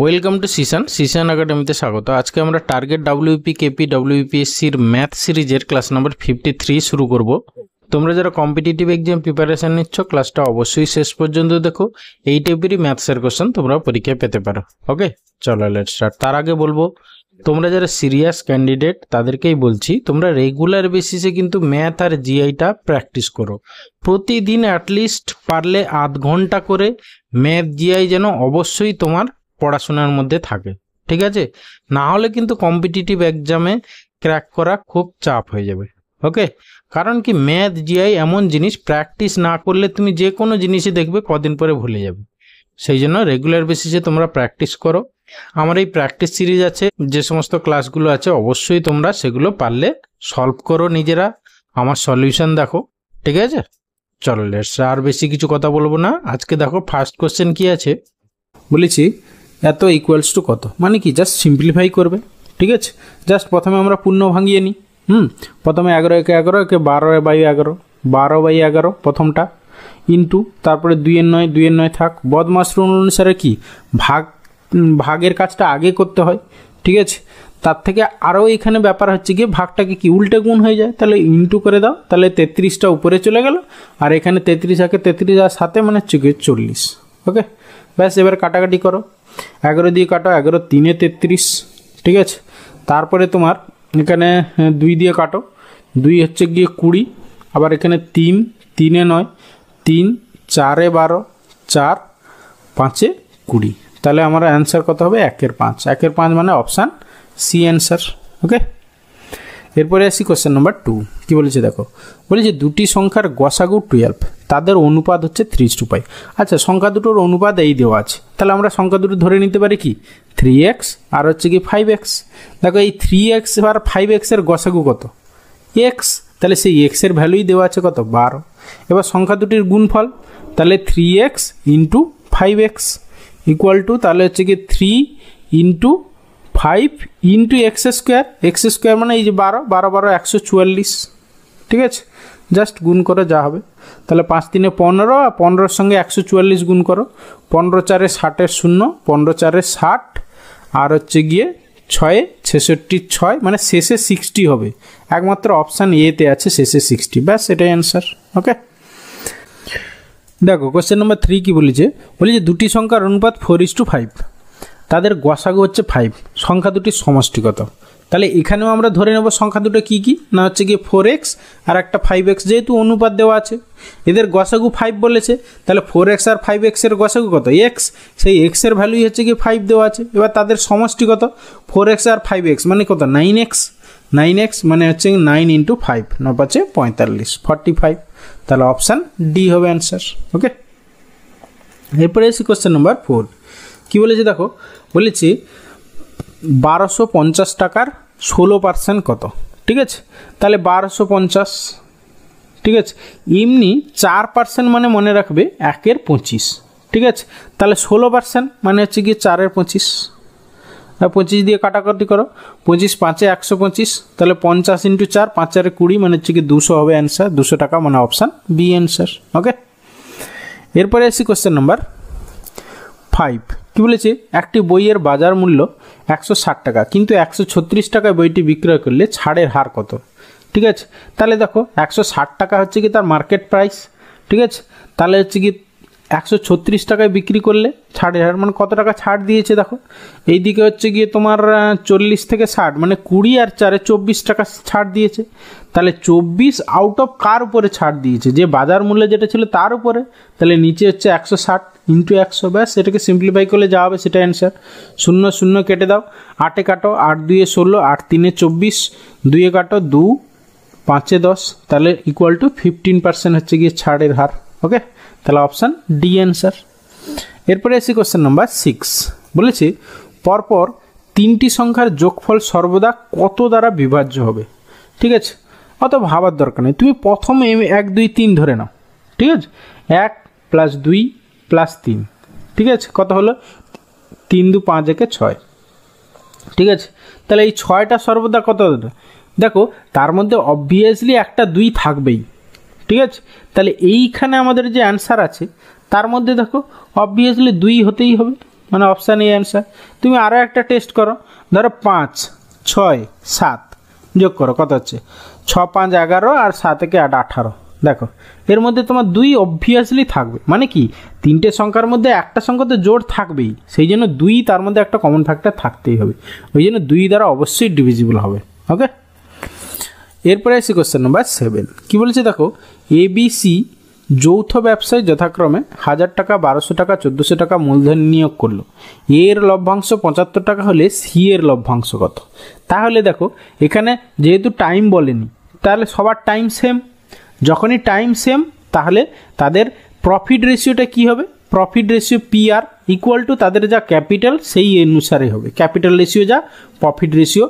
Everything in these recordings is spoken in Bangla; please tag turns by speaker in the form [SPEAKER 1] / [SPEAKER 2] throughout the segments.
[SPEAKER 1] ওয়েলকাম টু সিশন একাডেমিতে স্বাগত। আজকে আমরা টার্গেট ডাব্লিউপি কেপি ডাব্লিউপিএসসির ম্যাথ সিরিজের ক্লাস নাম্বার 53 শুরু করব। তোমরা যারা কম্পিটিটিভ এক্সাম প্রিপারেশন নিচ্ছ ক্লাসটা অবশ্যই শেষ পর্যন্ত দেখো। এই টাইপেরই ম্যাথসের কোশ্চেন তোমরা পরীক্ষায় পেতে পারো। ওকে, চলো লেটস স্টার্ট। তার আগে বলবো, তোমরা যারা সিরিয়াস ক্যান্ডিডেট তাদেরকেই বলছি, তোমরা রেগুলার বেসিসে কিন্তু ম্যাথ আর জিআইটা প্র্যাকটিস করো। প্রতিদিন অ্যাটলিস্ট পারলে আধ ঘন্টা করে ম্যাথ জিআই যেন অবশ্যই তোমার পড়াশোনার মধ্যে থাকে, ঠিক আছে? না হলে কিন্তু কম্পিটিটিভ এক্সামে ক্র্যাক করা খুব চাপ হয়ে যাবে। ওকে, কারণ কি ম্যাথ জিআই এমন জিনিস, প্র্যাকটিস না করলে তুমি যে কোনো জিনিসই দেখবে কদিন পরে ভুলে যাবে। সেই জন্য রেগুলার বেসিসে তোমরা প্র্যাকটিস করো। আমার এই প্র্যাকটিস সিরিজ আছে, যে সমস্ত ক্লাসগুলো আছে অবশ্যই তোমরা সেগুলো পারলে সলভ করো নিজেরা, আমার সলিউশন দেখো, ঠিক আছে? চলো লেটস, আর বেশি কিছু কথা বলবো না। আজকে দেখো ফার্স্ট কোশ্চেন কি আছে বলেছি, এত ইকুয়ালস টু কত, মানে কি জাস্ট সিম্পলিফাই করবে, ঠিক আছে? জাস্ট প্রথমে আমরা পূর্ণ ভাঙিয়ে নিই। প্রথমে 11 একে 11 একে 12/11, 12/11 প্রথমটা, ইন্টু তারপরে 2 এর 9 থাক। বদমাশ রুল অনুসারে কি ভাগের কাজটা আগে করতে হয়, ঠিক আছে? তার থেকে আরও এখানে ব্যাপার হচ্ছে কি ভাগটাকে কি উল্টে গুণ হয়ে যায়, তাহলে ইন্টু করে দাও, তাহলে 33টা উপরে চলে গেল, আর এখানে 33 একে 33 আর 7 মানে হচ্ছে 40। ওকে, ব্যাস এবার কাটাকাটি করো। 11 দিয়ে কাটো, 11 3 33, ঠিক আছে? তারপরে তোমার এখানে 2 দিয়ে কাটো, 2 হচ্ছে গিয়ে 20, আবার এখানে 3 3 9, 3 4 12, 4 5 20, তাহলে আমার অ্যান্সার কত হবে? 1 এর 5। 1 এর 5 মানে অপশান সি অ্যান্সার। ওকে, এরপরে আসি কোশ্চেন নাম্বার 2। কী বলেছে দেখো, বলেছে দুটি সংখ্যার গসাগু 12, তাদের অনুপাত হচ্ছে 3:5। আচ্ছা, সংখ্যা দুটোর অনুপাত এই দেওয়া আছে, তাহলে আমরা সংখ্যা দুটো ধরে নিতে পারি কি 3x আর হচ্ছে কি 5x। দেখো এই 3x আর 5x এর গসাগু কত? x, তাহলে সেই x এর ভ্যালুই দেওয়া আছে কত? 12। এবার সংখ্যা দুটির গুণফল, তাহলে 3x into 5x equal to, তাহলে হচ্ছে কি 3 ইন্টু 5 ইন্টু এক্স স্কোয়ার মানে এই যে 12 12 12 144, ঠিক আছে? জাস্ট গুণ করে যা হবে, তাহলে 5 3 15, আর 15-র সঙ্গে 144 গুণ করো। 15 4 60 0, 15 4 60, আর হচ্ছে গিয়ে 6 66 6, মানে শেষে 60 হবে। একমাত্র অপশান এতে আছে শেষে 60, ব্যাস এটাই অ্যান্সার। ওকে, দেখো কোশ্চেন নাম্বার 3 কি বলেছে, দুটি সংখ্যার অনুপাত 4:5, তাদের গসাগু হচ্ছে 5, সংখ্যা দুটির সমষ্টি কত? তাহলে এখানেও আমরা ধরে নেব সংখ্যা দুটো কী কী, না হচ্ছে গিয়ে 4x আর একটা 5x, যেহেতু অনুপাত দেওয়া আছে, এদের গসাগু 5 বলেছে, তাহলে 4x আর 5x এর গসাগু কত? x, সেই x এর ভ্যালুই হচ্ছে গিয়ে 5 দেওয়া আছে। এবার তাদের সমষ্টি কত? 4x আর 5x মানে কত? 9x, 9x মানে হচ্ছে 9 ইন্টু 5, 9 5 45, 45, তাহলে অপশান ডি হবে অ্যান্সার। ওকে, এরপরে এসি কোশ্চেন নাম্বার 4। কী বলেছে দেখো, বলেছি 1250 টাকার 16% কত? ঠিক আছে, তাহলে 1250, ঠিক আছে? এমনি 4% মানে মনে রাখবে 1 এর 25, ঠিক আছে? তাহলে 16% মানে হচ্ছে গিয়ে 4 এর 25, 25 দিয়ে কাটাকাটি করো, 25 5 125, তাহলে 50 ইন্টু 4, 5 4 20 মানে হচ্ছে কি 200 হবে অ্যান্সার, 200 টাকা মানে অপশান বি অ্যান্সার। ওকে, এরপরে আসি কোশ্চেন নাম্বার 5। কী বলেছে, একটি বইয়ের বাজার মূল্য 160 টাকা, কিন্তু 136 টাকায় বইটি বিক্রয় করলে ছাড়ের হার কত? ঠিক আছে, তাহলে দেখো 160 টাকা হচ্ছে কি তার মার্কেট প্রাইস, ঠিক আছে? তাহলে হচ্ছে কি 136 টাকায় বিক্রি করলে ছাড়ের হার মানে কত টাকা ছাড় দিয়েছে দেখো, এইদিকে হচ্ছে গিয়ে তোমার 40 থেকে 60 মানে 20 আর 4 24 টাকা ছাড় দিয়েছে। তাহলে 24 আউট অফ কার উপরে ছাড় দিয়েছে? যে বাজার মূল্য যেটা ছিল তার উপরে, তাহলে নিচে হচ্ছে 160 ইন্টু 100, ব্যাস এটাকে সিম্পলিফাই করলে যা হবে সেটা অ্যান্সার। 0 0 কেটে দাও, 8 কাটো, 8 2 16, 8 3 24, 2 কাটো, 2 5 10, তাহলে ইকুয়াল টু 15% হচ্ছে গিয়ে ছাড়ের হার। ওকে, তাহলে অপশান ডি অ্যান্সার। এরপরে আসি কোশ্চেন নাম্বার 6। বলেছে পরপর 3টি সংখ্যার যোগফল সর্বদা কত দ্বারা বিভাজ্য হবে? ঠিক আছে, অত ভাবার দরকার নেই, তুমি প্রথমে 1 2 3 ধরে নাও, ঠিক আছে? 1 + 2 + 3, ঠিক আছে? কত হলো? 3 2 5 1 6, ঠিক আছে? তাহলে এই 6টা সর্বদা কত? দেখো তার মধ্যে অবভিয়াসলি একটা 2 থাকবেই, ঠিক আছে? তাহলে এইখানে আমাদের যে অ্যান্সার আছে তার মধ্যে দেখো অবভিয়াসলি 2 হতেই হবে, মানে অপশান এ অ্যান্সার। তুমি আরও একটা টেস্ট করো, ধরো 5, 6, 7 যোগ করো, কত হচ্ছে 6, 5, 11 আর 7 থেকে 8, 18। দেখো এর মধ্যে তোমার 2 অবভিয়াসলি থাকবে, মানে কি 3টে সংখ্যার মধ্যে একটা সংখ্যা তো জোড় থাকবেই, সেই জন্য 2 তার মধ্যে একটা কমন ফ্যাক্টর থাকতেই হবে, ওই জন্য 2 দ্বারা অবশ্যই ডিভিজিবল হবে। ওকে, এরপরে আসি কোশ্চেন নাম্বার 7। কী বলেছে দেখো, ABC যৌথ ব্যবসায় যথাক্রমে 1000 টাকা, 1200 টাকা, 1400 টাকা মূলধন নিয়োগ করলো। এর লভ্যাংশ 75 টাকা হলে সি এর লভ্যাংশ কত? তাহলে দেখো এখানে যেহেতু টাইম বলেনি, তাহলে সবার টাইম সেম, যখনই টাইম সেম তাহলে তাদের প্রফিট রেশিওটা কী হবে? Profit ratio PR equal to তাদের যা ক্যাপিটাল সেই অনুসারে হবে, ক্যাপিটাল রেশিও যা প্রফিট রেশিও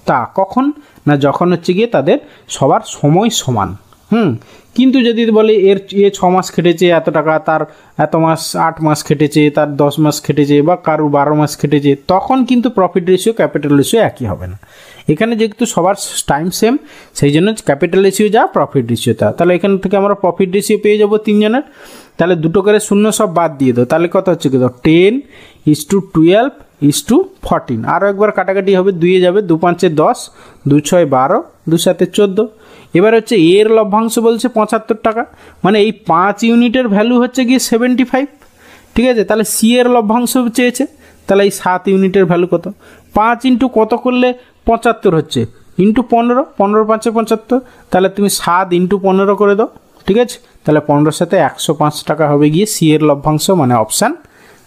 [SPEAKER 1] তা। কখন না, যখন হচ্ছে গিয়ে তাদের সবার সময় সমান। কিন্তু যদি বলে এ 6 মাস খেটেছে এত টাকা, তার এত মাস 8 মাস খেটেছে, তার 10 মাস খেটেছে, বা কারো 12 মাস খেটেছে, তখন কিন্তু প্রফিট রেশিও ক্যাপিটাল রেশিও একই হবে না। এখানে যেহেতু সবার টাইম সেম, সেই জন্য ক্যাপিটাল রেশিও যা প্রফিট রেশিও তা। তাহলে এখান থেকে আমরা প্রফিট রেশিও পেয়ে যাবো 3 জনের। তাহলে 2 করে 0 সব বাদ দিয়ে দাও, তাহলে কত হচ্ছে? 10:12:14। আরও একবার কাটাকাটি হবে, 2 যাবে, 2 5 10, 2 6 12, 2 7 14। এবার হচ্ছে এর লভ্যাংশ বলছে 75 টাকা, মানে এই 5 ইউনিটের ভ্যালু হচ্ছে গিয়ে 75। ঠিক আছে, তাহলে সি এর লভ্যাংশ চেয়েছে, তাহলে এই 7 ইউনিটের ভ্যালু কত? 5 ইন্টু কত করলে 75 হচ্ছে? ইন্টু 15, 15 5 75, তাহলে তুমি 7 ইন্টু 15 করে দাও। ঠিক আছে, তাহলে 15 সাথে 105 টাকা হবে গিয়ে সি এর লভ্যাংশ, মানে অপশান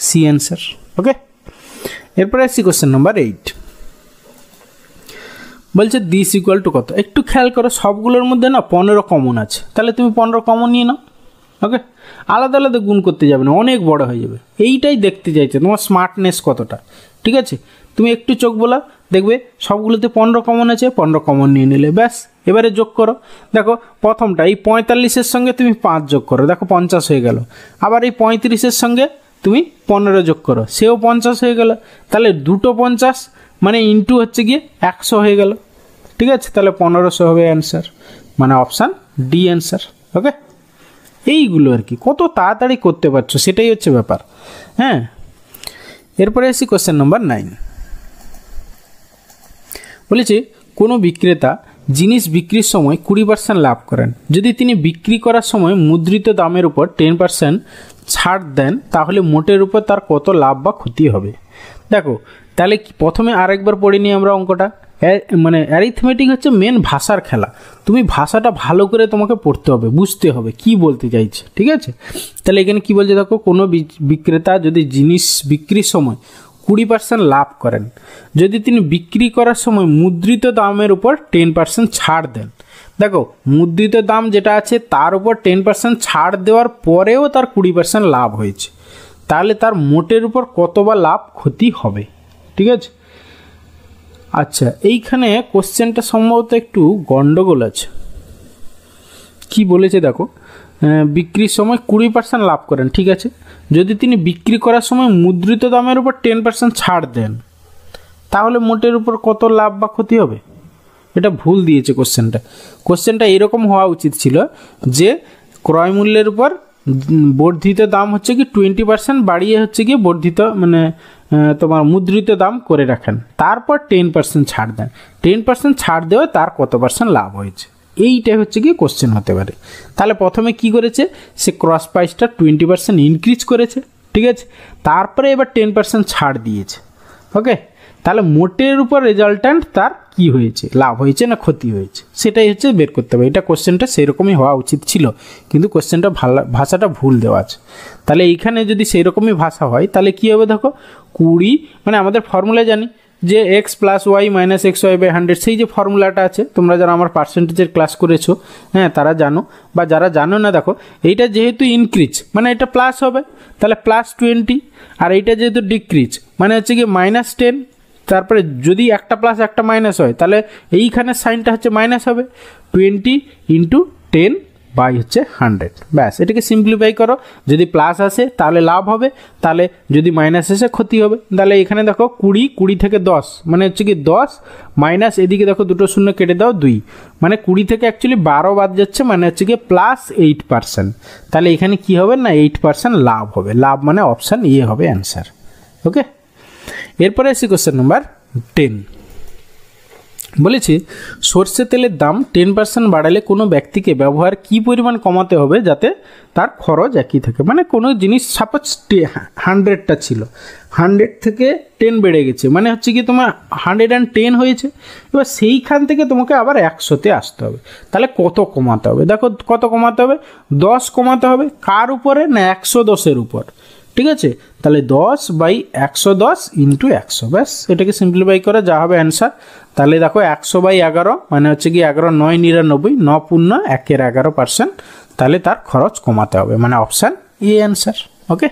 [SPEAKER 1] সি অ্যান্সার। ওকে, এরপরে আসছি কোশ্চেন নাম্বার 8। বলছে দিস ইকুয়াল টু কত? একটু খেয়াল করো, সবগুলোর মধ্যে না 15 কমন আছে, তাহলে তুমি 15 কমন নিয়ে নাও। ওকে, আলাদা আলাদা গুণ করতে যাবে না, অনেক বড় হয়ে যাবে। এইটাই দেখতে চাইছে তোমার স্মার্টনেস কতটা। ঠিক আছে, তুমি একটু চোখ বলা দেখবে সবগুলোতে 15 কমন আছে, 15 কমন নিয়ে নিলে ব্যাস। এবারে যোগ করো, দেখো প্রথমটা এই 45-এর সঙ্গে তুমি 5 যোগ করো, দেখো 50 হয়ে গেল। আবার এই 35-এর সঙ্গে তুমি 15 যোগ করো, সেও 50 হয়ে গেল। তাহলে দুটো 50 মানে ইন্টু হচ্ছে গিয়ে 100 হয়ে গেল। ঠিক আছে, তাহলে 1500 হবে অ্যান্সার, মানে অপশান ডি অ্যান্সার। ওকে, এইগুলো আর কি, কত তাড়াতাড়ি করতে পারছো সেটাই হচ্ছে ব্যাপার। হ্যাঁ, এরপরে আসি কোশ্চেন নাম্বার 9। বলেছে কোনো বিক্রেতা জিনিস বিক্রির সময় 20% লাভ করেন। যদি তিনি বিক্রি করার সময় মুদ্রিত দামের উপর 10% ছাড় দেন, তাহলে মোটের উপর তার কত লাভ বা ক্ষতি হবে? দেখো তাহলে প্রথমে আরেকবার পড়ে নিই আমরা অঙ্কটা। মানে অ্যারিথমেটিক হচ্ছে মেন ভাষার খেলা, তুমি ভাষাটা ভালো করে তোমাকে পড়তে হবে, বুঝতে হবে কি বলতে চাইছে। ঠিক আছে, তাহলে এখানে কি বলছে দেখো, কোনো বিক্রেতা যদি জিনিস বিক্রির সময় 20% লাভ করেন, যদি তিনি বিক্রি করার সময় মুদ্রিত দামের উপর 10% ছাড় দেন। দেখো মুদ্রিত দাম যেটা আছে তার উপর 10% ছাড় দেওয়ার পরেও তার 20% লাভ হয়েছে, তাহলে তার মোটের উপর কত বা লাভ ক্ষতি হবে? ঠিক আছে, আচ্ছা এইখানে কোশ্চেনটা সম্ভবত একটু গন্ডগোল আছে। কি বলেছে দেখো, বিক্রির সময় 20% লাভ করেন, ঠিক আছে, যদি তিনি বিক্রি করার সময় মুদ্রিত দামের উপর 10% ছাড় দেন, তাহলে মোটের উপর কত লাভ বা ক্ষতি হবে? এটা ভুল দিয়েছে কোশ্চেনটা এরকম হওয়া উচিত ছিল যে ক্রয় মূল্যের উপর বর্ধিত দাম হচ্ছে কি 20% বাড়িয়ে হচ্ছে কি বর্ধিত মানে তোমার মুদ্রিত দাম করে রাখেন, তারপর 10% ছাড় দেন, 10% ছাড় দেওয়া তার কত পার্সেন্ট লাভ হয়েছে, এইটাই হচ্ছে কি কোশ্চেন হতে পারে। তাহলে প্রথমে কি করেছে, সে ক্রস প্রাইসটা 20% ইনক্রিজ করেছে, ঠিক আছে, তারপরে এবার 10% ছাড় দিয়েছে। ওকে, তাহলে মোটের উপর রেজাল্ট্যান্ট তার কি হয়েছে, লাভ হয়েছে না ক্ষতি হয়েছে, সেটাই হচ্ছে বের করতে হবে। এটা কোশ্চেনটা সেরকমই হওয়া উচিত ছিল, কিন্তু কোশ্চেনটা ভাষাটা ভুল দেওয়া আছে। তাহলে এইখানে যদি সেই রকমই ভাষা হয় তাহলে কি হবে দেখো, 20 মানে আমাদের ফর্মুলা জানি যে x + y - xy/100, সেই যে ফর্মুলাটা আছে তোমরা যারা আমার পার্সেন্টেজের ক্লাস করেছো হ্যাঁ তারা জানো, বা যারা জানো না দেখো এইটা যেহেতু ইনক্রিজ মানে এটা প্লাস হবে, তাহলে +20, আর এইটা যেহেতু ডিক্রিজ মানে হচ্ছে কি -10, তারপরে যদি একটা প্লাস একটা মাইনাস হয় তাহলে এইখানে সাইনটা হচ্ছে মাইনাস হবে, 20 × 10/100। ব্যাস, এটাকে সিম্পলিফাই করো, যদি প্লাস আসে তাহলে লাভ হবে, তাহলে যদি মাইনাস আসে ক্ষতি হবে। তাহলে এখানে দেখো 20 থেকে 10 মানে হচ্ছে কি 10 মাইনাস এদিকে দেখো দুটো শূন্য কেটে দাও 2, মানে 20 থেকে অ্যাকচুয়ালি 12 বাদ যাচ্ছে, মানে হচ্ছে কি +8%। তাহলে এখানে কি হবে না 8% লাভ হবে, লাভ মানে অপশান এ হবে অ্যান্সার। ওকে, এরপরে আসি কোশ্চেন নাম্বার 10। বলেছি সরষে তেলের দাম 10% বাড়ালে কোনো ব্যক্তিকে ব্যবহার কি পরিমাণ কমাতে হবে যাতে তার খরচ একই থাকে। মানে কোনো জিনিস সাপোজ 100টা ছিল, 100 থেকে 10 বেড়ে গেছে, মানে হচ্ছে কি তোমার 110 হয়েছে, এবার সেইখান থেকে তোমাকে আবার 100তে আসতে হবে। তাহলে কত কমাতে হবে? দেখো কত কমাতে হবে, 10 কমাতে হবে। কার উপরে? না 110-এর উপর। ঠিক আছে, তাহলে 10/110 ইন্টু 100, ব্যাস এটাকে সিম্পলিফাই করে যা হবে অ্যান্সার। তাহলে দেখো 100/11 মানে হচ্ছে কি 11 9 99, 9 পূর্ণ 1-11%, তাহলে তার খরচ কমাতে হবে, মানে অপশান এ অ্যান্সার। ওকে।